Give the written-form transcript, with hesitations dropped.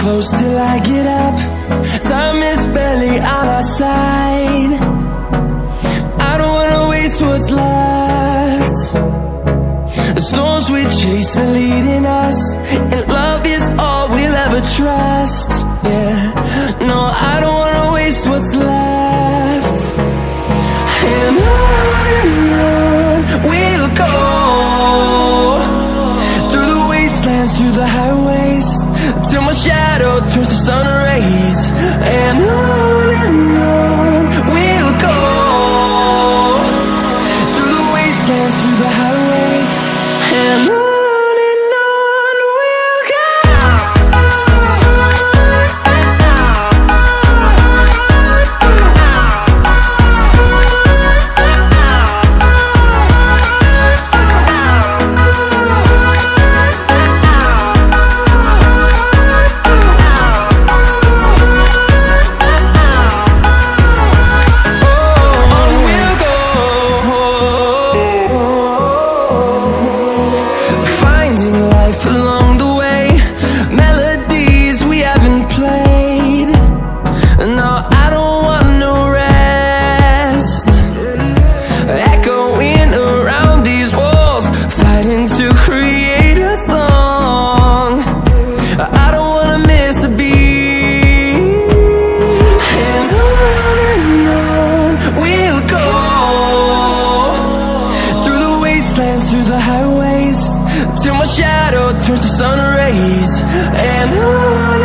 close till I get up. Time is barely on our side. I don't wanna waste what's left. The storms we chase are leading us, and love is all we'll ever trust. Yeah, no, I don't wanna waste what's left. And on we'll go, through the wastelands, through the highways, till my shadow turns to sun rays. And on we'll go, through the wastelands, through the highways, and on we'll go. To create a song, I don't wanna miss a beat. And on we'll go, through the wastelands, through the highways, till my shadow turns to sun rays. And on